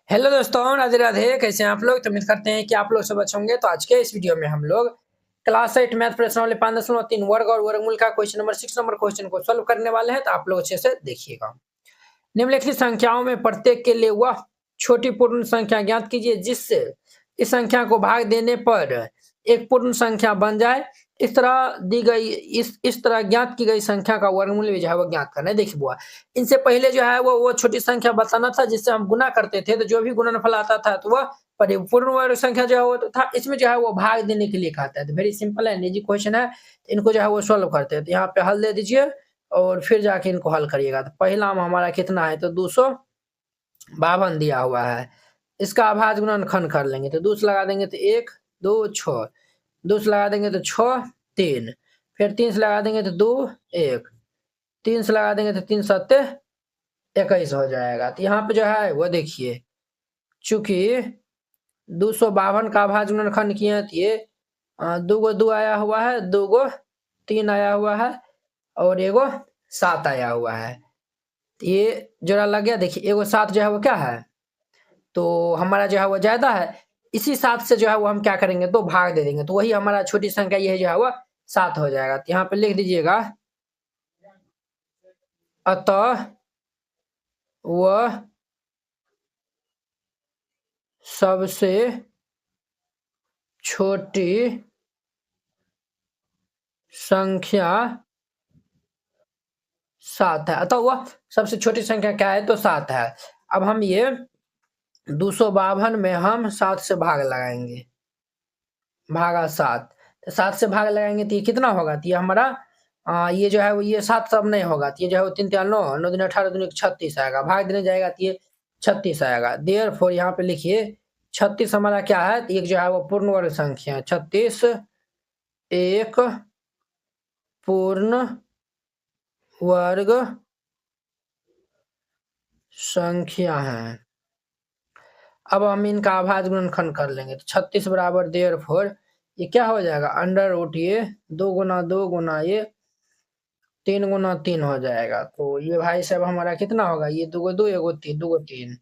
Hello दोस्तों, राधे राधे। कैसे हैं आप लोग? तो उम्मीद करते हैं कि आप लोग सब अच्छे होंगे। तो आज के इस वीडियो में हम लोग क्लास 8 मैथ प्रश्नावली 5.3 वर्ग और वर्गमूल का क्वेश्चन नंबर 6 नंबर क्वेश्चन को सॉल्व करने वाले हैं। तो आप लोग अच्छे से देखिएगा। निम्नलिखित संख्याओं में प्रत्येक के लिए वह छोटी पूर्ण संख्या ज्ञात कीजिए जिससे इस संख्या को भाग देने पर एक पूर्ण संख्या बन जाए। इस तरह दी गई इस तरह ज्ञात की गई संख्या का वर्गमूल भी जो है वो ज्ञात करना है। देखिए बुआ, इनसे पहले जो है वो छोटी संख्या बताना था जिससे हम गुना करते थे, तो जो भी गुणनफल आता था तो वह परिपूर्ण वर्ग संख्या जो है वो तो था। इसमें जो है वो भाग देने के लिए कहता है। तो वेरी सिंपल है, इजी क्वेश्चन है। तो इनको जो है वो सॉल्व करते हैं। तो यहाँ पे हल दे दीजिए और फिर जाके इनको हल करिएगा। तो पहला में हमारा कितना है, तो 252 दिया हुआ है। इसका अभाज्य गुणनखंड कर लेंगे। तो 2 से लगा देंगे तो 1 2 6, 2 से लगा देंगे तो 6 3, फिर 3 से लगा देंगे तो 2 1, 3 से लगा देंगे तो 3 सत्ते 21 हो जाएगा। तो यहाँ पे जो है वो देखिए, चूंकि 252 का अभाज्य गुणनखंड किए हैं तो ये 2 गो 2 आया हुआ है, 2 गो 3 आया हुआ है और एगो 7 आया हुआ है। तो ये जोड़ा लग गया। देखिए एगो 7 जो है वो क्या है, तो हमारा जो है वो ज्यादा है। इसी 7 से जो है वो हम क्या करेंगे, तो भाग दे देंगे। तो वही हमारा छोटी संख्या ये जो है वो 7 हो जाएगा। तो यहाँ पे लिख दीजिएगा, अतः वह सबसे छोटी संख्या 7 है। अतः वह सबसे छोटी संख्या क्या है, तो 7 है। अब हम ये 252 में हम 7 से भाग लगाएंगे, भागा 7। तो 7 से भाग लगाएंगे तो ये कितना होगा, तो ये हमारा ये जो है वो ये 7 सब नहीं होगा। तो ये जो है वो 3 3 9 9 दिन 18 दिन 36 आएगा। भाग देने जाएगा तो ये 36 आएगा। देयरफॉर यहाँ पे लिखिए 36 हमारा क्या है, तो एक जो है वो पूर्ण वर्ग संख्या है। 36 एक पूर्ण वर्ग संख्या है। अब हम इनका अभाज्य गुणनखंड कर लेंगे। तो 36 बराबर देयरफॉर ये क्या हो जाएगा, अंडर रूट ये 2 गुना 2 गुना ये 3 गुना 3 हो जाएगा। तो ये भाई साहब हमारा कितना होगा, ये 2 गो 2 एगो 3 2 गो 3,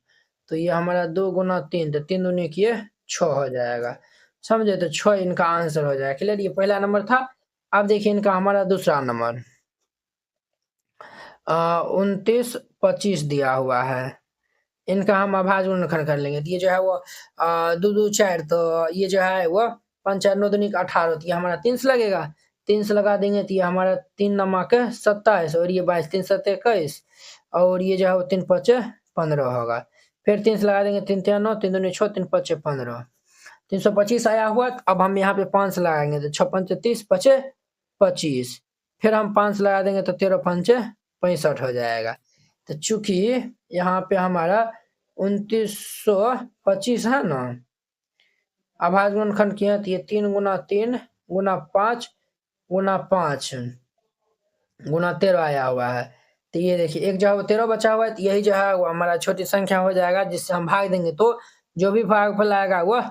तो ये हमारा 2 गुना 3, तो 3 दूनी किए 6 हो जाएगा। समझे, तो 6 इनका आंसर हो जाएगा। क्लियर, ये पहला नंबर था। अब देखिए इनका हमारा दूसरा नंबर 29 25 दिया हुआ है। इनका हम अभाज्य गुणनखंड कर लेंगे। तो ये जो है वो 2 2 4, तो ये जो है वो 5 4 9 दूनी 18, तो ये हमारा 3 से लगेगा। 3 से लगा देंगे तो ये हमारा 3 नमक 27 और ये 22 3 7 21 और ये जो है वो 3 5 15 होगा। फिर 3 से लगा देंगे 3 3 9 3 दूनी 6 3 5 15, 325 आया हुआ। अब हम यहाँ पे 5 से लगाएंगे तो 6 5 30 5 25, फिर हम 5 से लगा देंगे तो 13 5 65 हो जाएगा। तो चूंकि यहाँ पे हमारा 2925 है ना, अभाज्य गुणनखंड किया तो ये 3 गुना 3 गुना 5 गुना 5 गुना 13 आया हुआ है। तो ये देखिए एक जो है वो 13 बचा हुआ है। तो यही जो है वो हमारा छोटी संख्या हो जाएगा जिससे हम भाग देंगे। तो जो भी भागफल आएगा वह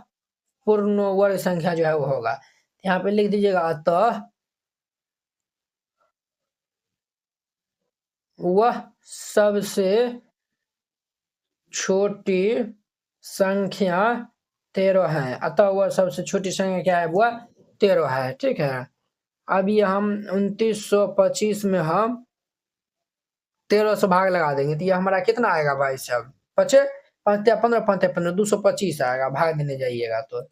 पूर्ण वर्ग संख्या जो है वो होगा। यहाँ पे लिख दीजिएगा, अतः वह सबसे छोटी संख्या 13 है। अतः वह सबसे छोटी संख्या क्या है, वह 13 है। ठीक है, अभी हम 2925 में हम 13 से भाग लगा देंगे तो ये हमारा कितना आएगा भाई साहब, 5 5 15 5 15 225 आएगा। भाग देने जाइएगा तो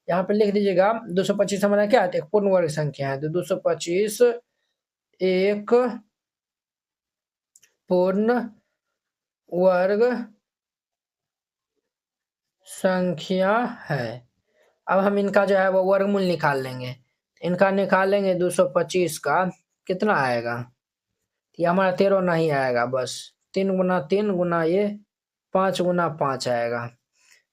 यहाँ पे लिख दीजिएगा 225 हमारा क्या है, एक पूर्ण वर्ग संख्या है। तो 225 एक पूर्ण वर्ग संख्या है। अब हम इनका जो है वो वर्गमूल निकाल लेंगे। इनका निकालेंगे 225 का कितना आएगा, ये हमारा 13 नहीं आएगा, बस 3 गुना 3 गुना ये 5 गुना 5 आएगा।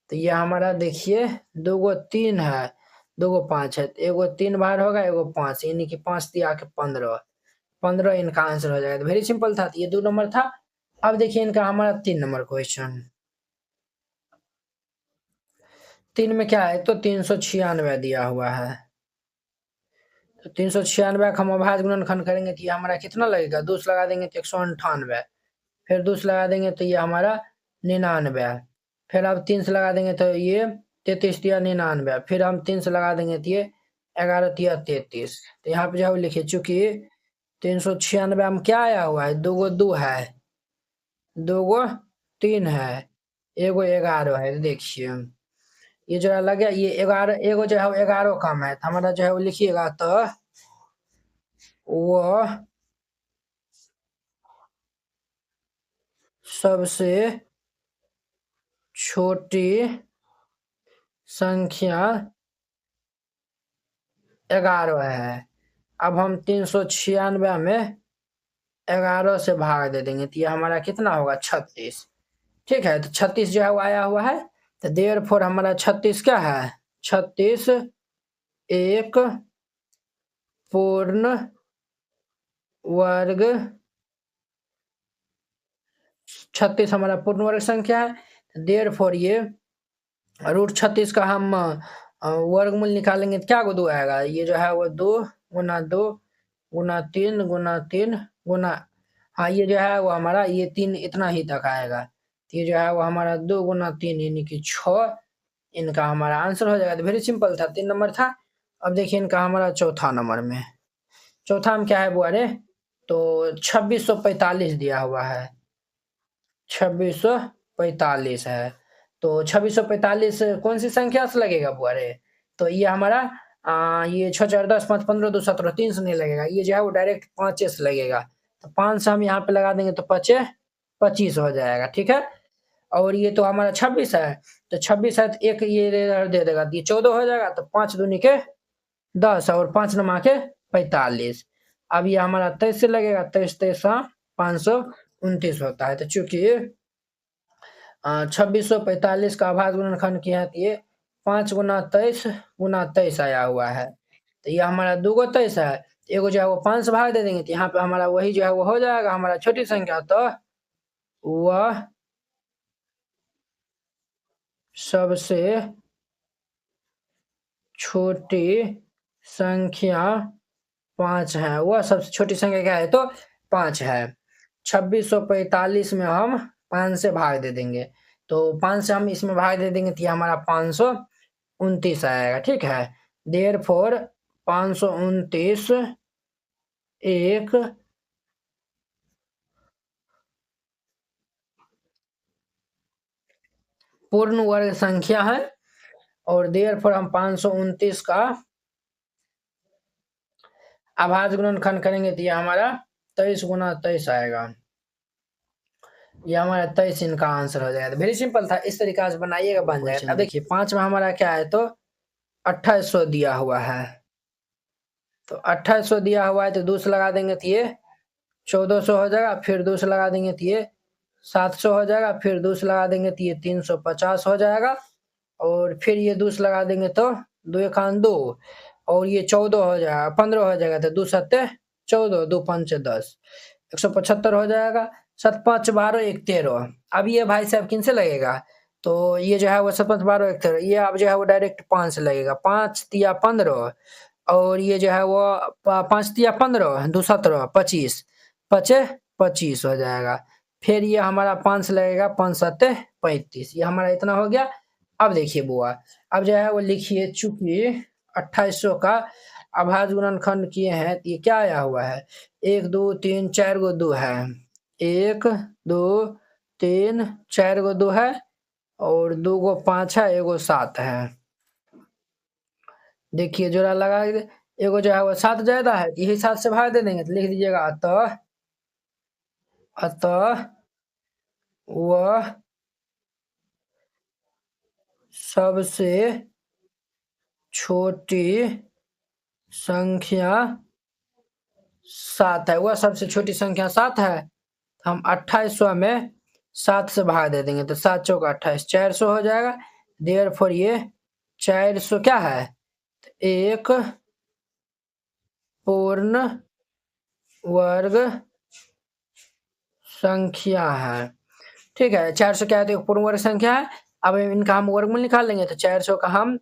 तो ये हमारा देखिए 2 गो 3 है 2 गो 5 है, तो एगो 3 बार होगा एगो 5, यानी कि 5 दिया के 15 15 इनका आंसर हो जाएगा। तो वेरी सिंपल था। तो ये 2 नंबर था। अब देखिए इनका हमारा 3 नंबर क्वेश्चन। 3 में क्या है, तो 396 दिया हुआ है। तो 396 का हम अभाज्य गुणनखंड करेंगे तो ये हमारा कितना लगेगा, 2 से लगा देंगे तो 198, फिर 2 से लगा देंगे तो ये हमारा 99, फिर अब 3 से लगा देंगे तो ये 33 तिया 99, फिर हम 3 से लगा देंगे तो ये 11 तिया 33। तो यहाँ पे जो है लिखिए, चूंकि 396 में क्या आया हुआ है, 2 गो 2 है, 2 गो 3 है, 1 गो 11 है। तो देखिए ये जो लग गया, ये 11 एगो जो है 11 कम है, तो हमारा जो है वो लिखिएगा तो वो सबसे छोटी संख्या 11 है। अब हम 396 में 11 से भाग दे देंगे तो ये हमारा कितना होगा, 36। ठीक है, तो 36 जो है वो आया हुआ है। तो देयरफॉर हमारा 36 क्या है, 36 एक पूर्ण वर्ग, 36 हमारा पूर्ण वर्ग संख्या है। देयरफॉर ये √36 का हम वर्गमूल निकालेंगे तो क्या को 2 आएगा, ये जो है वो 2 गुना 2 गुना 3 गुना 3 गुना, हाँ ये जो है वो हमारा ये 3 इतना ही तक आएगा। तो ये जो है वो हमारा 2 गुना 3 यानी कि 6, इनका हमारा आंसर हो जाएगा। तो वेरी सिंपल था, 3 नंबर था। अब देखिए इनका हमारा चौथा नंबर में, चौथा में क्या है बुआरे, तो 2645 दिया हुआ है, 2645 है। तो 2645 कौन सी संख्या से लगेगा बुआरे, तो ये हमारा ये 6 4 10 5 15 2 17 3 से नहीं लगेगा, ये जो है वो डायरेक्ट 5 से लगेगा। तो 5 से हम यहाँ पे लगा देंगे तो 5 25 हो जाएगा। ठीक है, और ये तो हमारा 26 है, तो 26 है तो एक ये दे देगा, ये 14 हो जाएगा। तो 5 दूनी के 10 और 5 नमा के 45। अब ये हमारा 23 से लगेगा, 23 23 529 होता है। तो चूंकि 2645 का आभाज्य गुणनखंड किया है, ये 5 गुना 23 गुना 23 आया हुआ है। तो ये हमारा 2 गो 23 है, एगो जो है वो 5 से भाग दे देंगे तो यहाँ पे हमारा वही जो है वो हो जाएगा हमारा छोटी संख्या। तो वह सबसे छोटी संख्या 5 है, वह सबसे छोटी संख्या क्या है, तो 5 है। 2645 में हम 5 से भाग दे देंगे, तो 5 से हम इसमें भाग दे देंगे तो ये हमारा 529 आएगा। ठीक है, देयरफॉर 529 एक पूर्ण वर्ग संख्या है, और देयरफॉर हम 529 का आभाज्य गुणनखंड करेंगे तो ये हमारा 23 गुना 23 आएगा, ये हमारा 23 इनका आंसर हो जाएगा। वेरी सिंपल था, इस तरीका से बनाइएगा बन जाएगा। अब देखिए 5 में हमारा क्या है, तो 2800 दिया हुआ है, तो 2800 दिया हुआ है तो 2 से लगा देंगे तो ये 1400 हो जाएगा, फिर 2 से लगा देंगे तो ये 700 हो जाएगा, फिर 2 से लगा देंगे तो ये 350 हो जाएगा, और फिर ये 2 से लगा देंगे तो 2 1 2, और ये 14 हो जाएगा, 15 हो जाएगा, तो 2 7 14 2 5 10, 175 हो जाएगा, 7 5 12 1 13। अब ये भाई साहब किन से लगेगा, तो ये जो है वो 7 5 12 1 13, ये अब जो है वो डायरेक्ट 5 से लगेगा, 5 तिया 15, और ये जो है वो 5 तिया 15 2 17 25 5 25 हो जाएगा। फिर ये हमारा 5 से लगेगा, 5 7 35, ये हमारा इतना हो गया। अब देखिए बुआ, अब जो है वो लिखिए, चूंकि 2800 का अभाज्य गुणनखंड किए हैं तो ये क्या आया हुआ है, 1 2 3 4 गो 2 है, 1 2 3 4 गो 2 है, और 2 गो 5 है, 1 गो 7 है। देखिए जोड़ा लगा, एगो जो है वो 7 ज्यादा है, यही 7 से भाग दे देंगे, तो लिख दीजिएगा अतः अतः वह सबसे छोटी संख्या 7 है, वह सबसे छोटी संख्या 7 है। हम 2800 में 7 से भाग दे देंगे, तो 7 चौका 28 400 हो जाएगा। देयरफॉर ये 400 क्या है, एक पूर्ण वर्ग संख्या है। ठीक है, 400 क्या है, तो एक पूर्ण वर्ग संख्या है। अब इनका हम वर्गमूल निकाल लेंगे, तो 400 का हम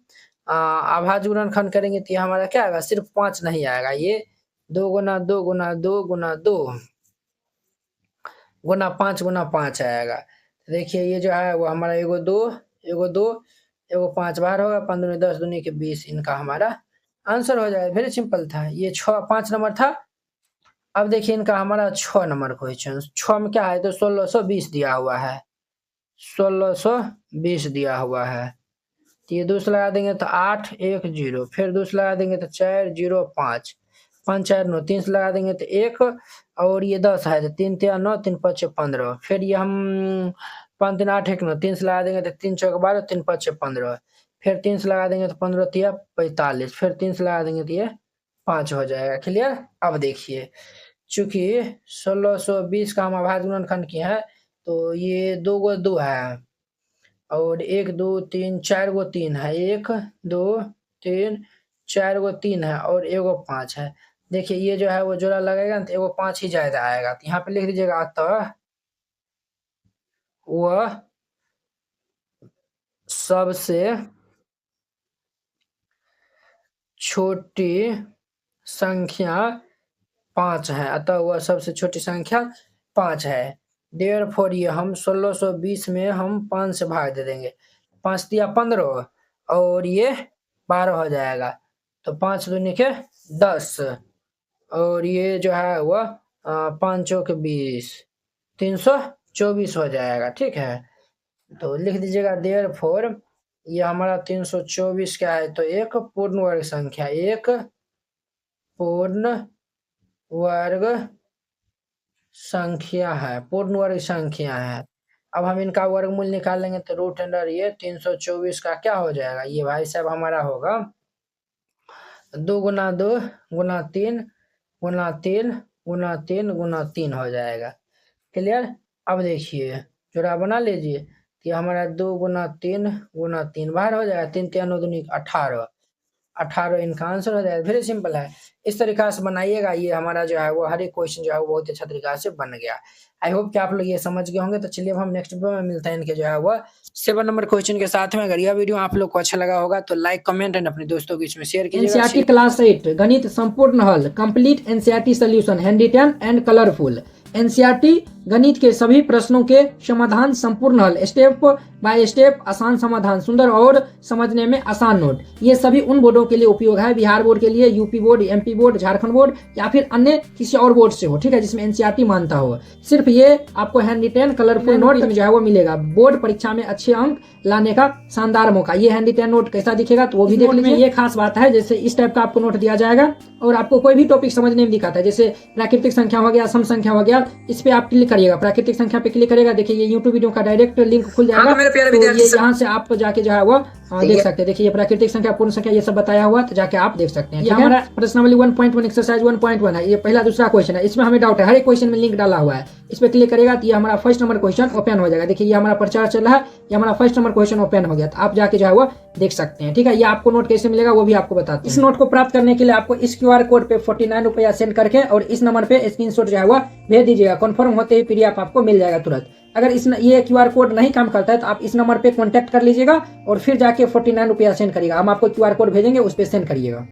अभाज्य गुणनखंड करेंगे तो ये हमारा क्या आएगा, सिर्फ 5 नहीं आएगा, ये 2 गुना 2 गुना 2 गुना 2 गुना 5 गुना 5 आएगा। देखिए ये जो है वो हमारा एगो 2 एगो 5 बाहर होगा, 5 दूनी 10 दूनी के 20, इनका हमारा आंसर हो जाएगा। वेरी सिंपल था ये। 5 नंबर था। अब देखिए इनका हमारा 6 नंबर क्वेश्चन। 6 में क्या है तो 1620 दिया हुआ है, 1620 दिया हुआ है। तो ये 2 से लगा देंगे तो 8 1 0, फिर 2 से लगा देंगे तो 4 0 5 5 4 9, 3 से लगा देंगे तो 1, और ये 10 है तो 3 3 9 3 5 15, फिर ये हम 5 3 8 1 9, 3 से लगा देंगे तो 3 4 12 3 5 15, फिर 3 से लगा देंगे तो 15 3 45, फिर 3 से लगा देंगे तो ये 5 हो जाएगा। क्लियर। अब देखिए चूंकि 1620 का हम अभाज्य गुणनखंड किए हैं तो ये 2 गो 2 है और 1 2 3 4 गो 3 है, 1 2 3 4 गो 3 है और एगो 5 है। देखिए ये जो है वो जोड़ा लगेगा ना तो एगो 5 ही ज्यादा आएगा। तो यहाँ पे लिख दीजिएगा अतः वह सबसे छोटी संख्या 5 है, अतः वह सबसे छोटी संख्या 5 है। देयरफॉर ये हम 1620 में हम 5 से भाग दे देंगे, 5 दिया 15 और ये 12 हो जाएगा, तो 5 दूनी के 10 और ये जो है वह 5 चौक 20, 324 हो जाएगा। ठीक है, तो लिख दीजिएगा देयरफॉर ये हमारा 324 क्या है तो एक पूर्ण वर्ग संख्या, एक पूर्ण वर्ग संख्या है, पूर्ण वर्ग संख्या है। अब हम इनका वर्गमूल निकाल लेंगे तो रूट अंडर ये 324 का क्या हो जाएगा, ये भाई साहब हमारा होगा 2 गुना 2 गुना 3 गुना 3 गुना 3 गुना 3 हो जाएगा। क्लियर। अब देखिए जोड़ा बना लीजिए, ये हमारा 2 गुना 3 गुना 3 बाहर हो जाएगा, 3 3 9 दूनी 18, 18 इनका आंसर हो जाएगा। वेरी सिंपल है, इस तरीका से बनाइएगा। ये हमारा जो है वो हर एक क्वेश्चन जो है वो बहुत अच्छा तरीका से बन गया। आई होप कि आप लोग ये समझ गए होंगे। तो चलिए अब हम नेक्स्ट वीडियो में मिलते हैं इनके जो है वो 7 नंबर क्वेश्चन के साथ में। अगर यह वीडियो आप लोग को अच्छा लगा होगा तो लाइक कमेंट एंड अपने दोस्तों के बीच में शेयर कीजिएगा। एनसीईआरटी क्लास 8 गणित संपूर्ण हल complete NCERT solution hand written and colourful. NCERT गणित के सभी प्रश्नों के समाधान संपूर्ण हल, स्टेप बाय स्टेप आसान समाधान, सुंदर और समझने में आसान नोट। ये सभी उन बोर्डों के लिए उपयोग है, बिहार बोर्ड के लिए, UP board, MP board, Jharkhand board या फिर अन्य किसी और बोर्ड से हो, ठीक है, जिसमें एनसीईआरटी मानता हो। सिर्फ ये आपको हैंड रिटन कलरफुल नोट जो है वो मिलेगा। बोर्ड परीक्षा में अच्छे अंक लाने का शानदार मौका। ये हैंड रिटन नोट कैसा दिखेगा तो वो भी देख लीजिए। ये खास बात है, जैसे इस टाइप का आपको नोट दिया जाएगा और आपको कोई भी टॉपिक समझने में दिखाता है, जैसे प्राकृतिक संख्या हो गया, सम संख्या हो गया, इस पे आप क्लिक करिएगा, प्राकृतिक संख्या पे क्लिक करेगा, देखिए ये यूट्यूब वीडियो का डायरेक्ट लिंक खुल जाएगा। तो ये यहाँ से आप जाके जो है वो देख सकते हैं। देखिए ये प्राकृतिक संख्या, पूर्ण संख्या, ये सब बताया हुआ, तो जाके आप देख सकते हैं। ये हमारा प्रश्नावली 1.1 एक्सरसाइज 1.1 है। ये पहला दूसरा क्वेश्चन है, इसमें हमें डाउट है, हर एक क्वेश्चन में लिंक डाला हुआ है। इस पे क्लिक करेगा तो ये हमारा फर्स्ट नंबर क्वेश्चन ओपन हो जाएगा। देखिए ये हमारा प्रचार चल रहा है, ये हमारा फर्स्ट नंबर क्वेश्चन ओपन हो गया, तो आप जाके जो है वो देख सकते हैं। ठीक है, ये आपको नोट कैसे मिलेगा वो भी आपको बताते हैं। इस नोट को प्राप्त करने के लिए आपको इस QR कोड पे 49 रुपया सेंड करके और इस नंबर पे स्क्रीनशॉट जो है वो भेज दीजिएगा। कन्फर्म होते ही PDF आपको मिल जाएगा तुरंत। अगर ये QR कोड नहीं काम करता है तो आप इस नंबर पे कांटेक्ट कर लीजिएगा और फिर जाके 49 रुपया सेंड करिएगा। हम आपको QR कोड भेजेंगे, उस पर सेंड करिएगा।